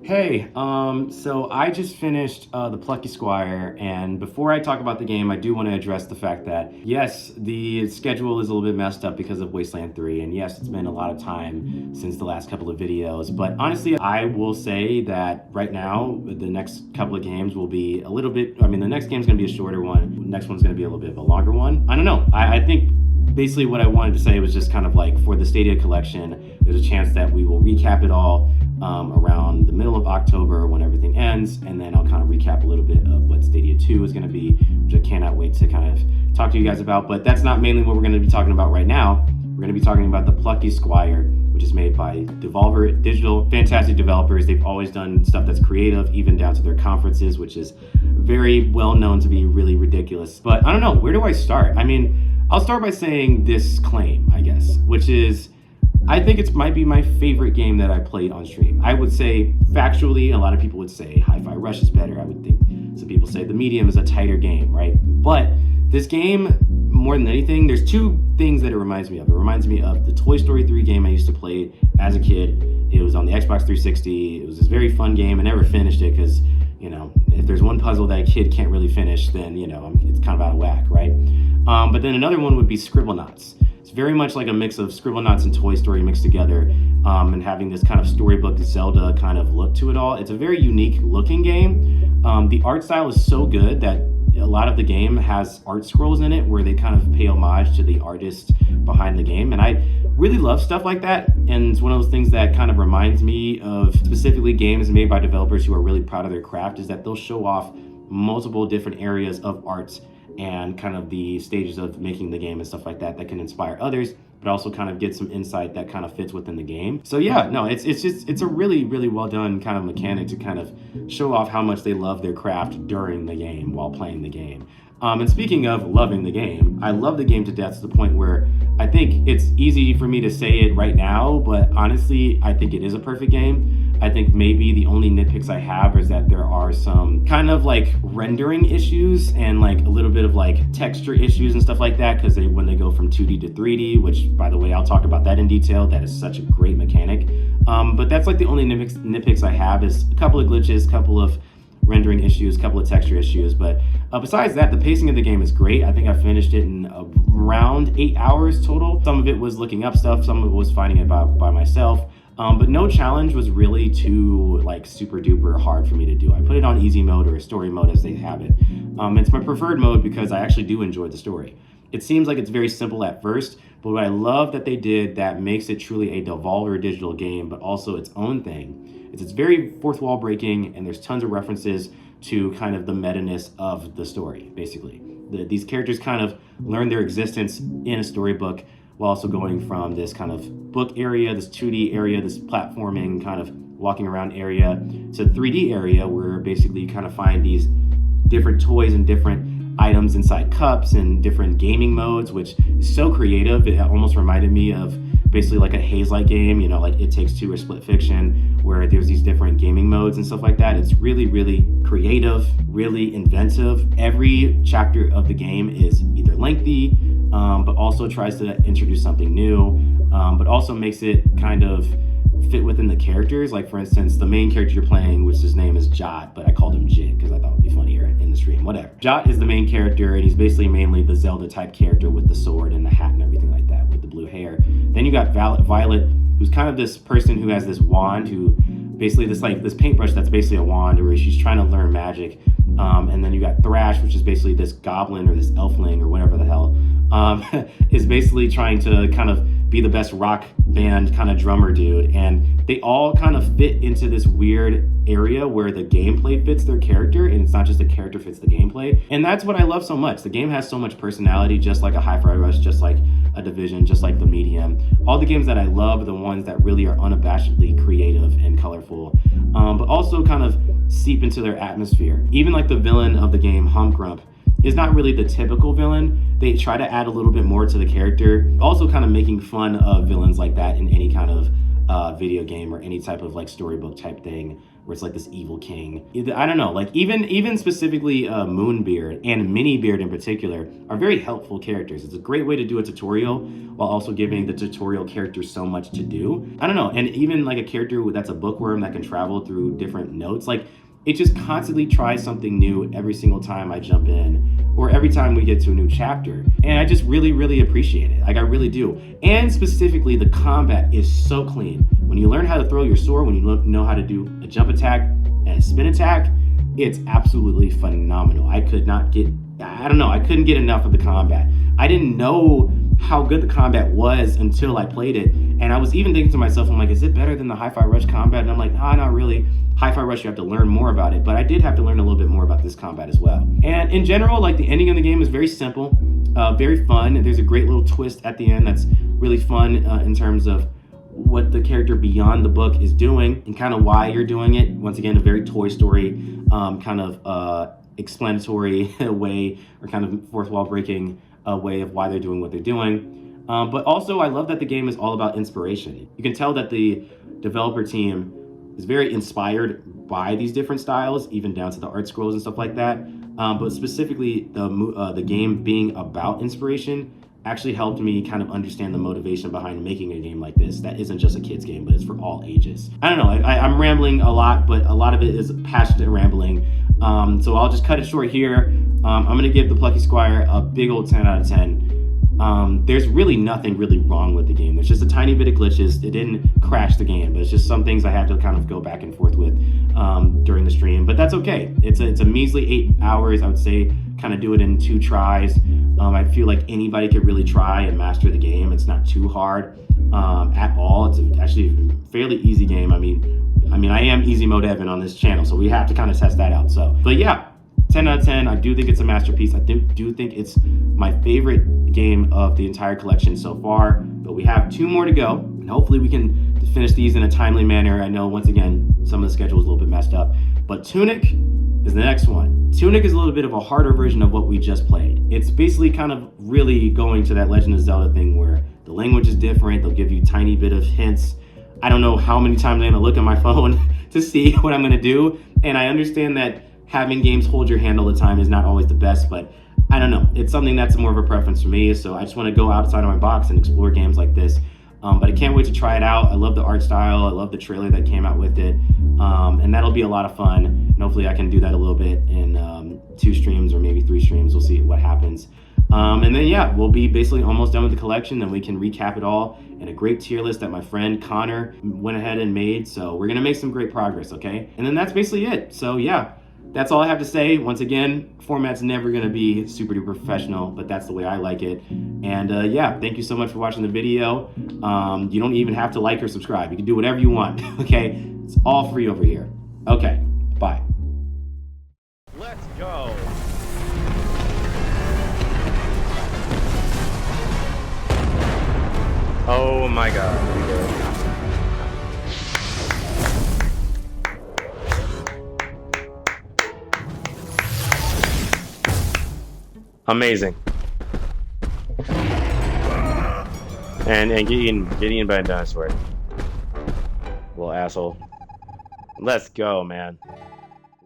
Hey, so I just finished the Plucky Squire, and before I talk about the game, I do want to address the fact that, yes, the schedule is a little bit messed up because of Wasteland 3, and yes, it's been a lot of time since the last couple of videos, but honestly, I will say that right now, the next couple of games will be a little bit, the next game's going to be a shorter one, the next one's going to be a little bit of a longer one. I don't know, I think basically what I wanted to say was just kind of like for the Stadia Collection, there's a chance that we will recap it all around the middle of October when everything ends, and then I'll kind of recap a little bit of what Stadia 2 is going to be, which I cannot wait to kind of talk to you guys about. But that's not mainly what we're going to be talking about right now. We're going to be talking about the Plucky Squire, which is made by Devolver Digital. Fantastic developers. They've always done stuff that's creative, even down to their conferences, which is very well known to be really ridiculous. But I don't know, where do I start? I mean, I'll start by saying this claim, I guess, which is I think it might be my favorite game that I played on stream. I would say, factually, a lot of people would say Hi-Fi Rush is better. I would think some people say The Medium is a tighter game, right? But this game, more than anything, there's two things that it reminds me of. It reminds me of the Toy Story 3 game I used to play as a kid. It was on the Xbox 360. It was this very fun game. I never finished it because, you know, if there's one puzzle that a kid can't really finish, then, you know, it's kind of out of whack, right? But then another one would be Scribblenauts. Very much like a mix of Scribblenauts and Toy Story mixed together, and having this kind of storybook Zelda kind of look to it all. It's a very unique looking game. The art style is so good that a lot of the game has art scrolls in it where they kind of pay homage to the artist behind the game, and I really love stuff like that. And it's one of those things that kind of reminds me of specifically games made by developers who are really proud of their craft, is that they'll show off multiple different areas of art and kind of the stages of making the game and stuff like that can inspire others, but also kind of get some insight that kind of fits within the game. So yeah, no, it's a really, really well done kind of mechanic to kind of show off how much they love their craft during the game while playing the game. And speaking of loving the game, I love the game to death to the point where I think it's easy for me to say it right now, but honestly, I think it is a perfect game. I think maybe the only nitpicks I have is that there are some kind of like rendering issues and like a little bit of like texture issues and stuff like that, because when they go from 2D to 3D, which by the way, I'll talk about that in detail. That is such a great mechanic. But that's like the only nitpicks I have, is a couple of glitches, a couple of rendering issues, a couple of texture issues. But besides that, the pacing of the game is great. I think I finished it in around 8 hours total. Some of it was looking up stuff, some of it was finding it by myself. But no challenge was really too like super duper hard for me to do. I put it on easy mode or story mode as they have it. It's my preferred mode because I actually do enjoy the story. It seems like it's very simple at first, but what I love that they did that makes it truly a Devolver Digital game, but also its own thing, is it's very fourth wall breaking, and there's tons of references to kind of the meta-ness of the story, basically. These characters kind of learn their existence in a storybook while also going from this kind of book area, this 2D area, this platforming kind of walking around area, to 3D area where basically you kind of find these different toys and different items inside cups and different gaming modes, which is so creative. It almost reminded me of basically like a Haze-like game, you know, like It Takes Two or Split Fiction, where there's these different gaming modes and stuff like that. It's really, really creative, really inventive. Every chapter of the game is either lengthy, but also tries to introduce something new, but also makes it kind of fit within the characters. Like for instance, the main character you're playing, which his name is Jot, but I called him Jit because I thought it would be funnier in the stream, whatever. Jot is the main character, and he's basically mainly the Zelda type character with the sword and the hat and everything like that, with the blue hair. Then you got Violet, who's kind of this person who has this wand, who basically this paintbrush that's basically a wand, where she's trying to learn magic. And then you got Thrash, which is basically this goblin or this elfling or whatever the hell, is basically trying to kind of be the best rock band kind of drummer dude. And they all kind of fit into this weird area where the gameplay fits their character, and it's not just the character fits the gameplay. And that's what I love so much. The game has so much personality, just like a Hi-Fi Rush, just like a Division, just like The Medium. All the games that I love are the ones that really are unabashedly creative and colorful, but also kind of seep into their atmosphere. Even like the villain of the game, Humgrump, is not really the typical villain. They try to add a little bit more to the character, also kind of making fun of villains like that in any kind of video game or any type of like storybook type thing where it's like this evil king. I don't know, like even specifically Moonbeard and Minibeard in particular are very helpful characters. It's a great way to do a tutorial while also giving the tutorial characters so much to do. I don't know, and even like a character that's a bookworm that can travel through different notes, like it just constantly tries something new every single time I jump in or every time we get to a new chapter. And I just really appreciate it. Like I really do. And specifically the combat is so clean. When you learn how to throw your sword, when you know how to do a jump attack and a spin attack, it's absolutely phenomenal. I couldn't get enough of the combat. I didn't know how good the combat was until I played it. And I was even thinking to myself, I'm like, is it better than the Hi-Fi Rush combat? And I'm like, nah, not really. Hi-Fi Rush, you have to learn more about it, but I did have to learn a little bit more about this combat as well. And in general, like the ending of the game is very simple, very fun. There's a great little twist at the end that's really fun in terms of what the character beyond the book is doing and kind of why you're doing it. Once again, a very Toy Story kind of explanatory way, or kind of fourth wall breaking way of why they're doing what they're doing. But also I love that the game is all about inspiration. You can tell that the developer team is very inspired by these different styles, even down to the art scrolls and stuff like that. But specifically the game being about inspiration actually helped me kind of understand the motivation behind making a game like this that isn't just a kid's game, but it's for all ages. I don't know, I'm rambling a lot, but a lot of it is passionate rambling. So I'll just cut it short here. I'm gonna give the Plucky Squire a big old 10 out of 10. There's really nothing really wrong with the game. There's just a tiny bit of glitches. It didn't crash the game, but it's just some things I had to kind of go back and forth with during the stream, but that's okay. It's a measly 8 hours. I would say kind of do it in 2 tries. I feel like anybody could really try and master the game. It's not too hard at all. It's actually a fairly easy game. I mean, I am easy mode Evan on this channel, so we have to kind of test that out. So, but yeah, 10 out of 10. I do think it's a masterpiece. I do think it's my favorite game of the entire collection so far, but we have 2 more to go, and hopefully we can finish these in a timely manner. I know, once again, some of the schedule is a little bit messed up, but Tunic is the next one. Tunic is a little bit of a harder version of what we just played. It's basically kind of really going to that Legend of Zelda thing where the language is different. They'll give you tiny bit of hints. I don't know how many times I'm gonna look at my phone to see what I'm gonna do, and I understand that having games hold your hand all the time is not always the best, but I don't know. It's something that's more of a preference for me, so I just want to go outside of my box and explore games like this. But I can't wait to try it out. I love the art style. I love the trailer that came out with it, and that'll be a lot of fun. And hopefully I can do that a little bit in 2 streams or maybe 3 streams. We'll see what happens. And then yeah, we'll be basically almost done with the collection, and we can recap it all in a great tier list that my friend Connor went ahead and made. So we're gonna make some great progress, okay? And then that's basically it. So yeah, that's all I have to say. Once again, format's never gonna be super duper professional, but that's the way I like it. And yeah, thank you so much for watching the video. You don't even have to like or subscribe. You can do whatever you want, okay? It's all free over here. Okay, bye. Let's go. Oh my God, here we go. Amazing. And getting by a dinosaur. Little asshole. Let's go, man.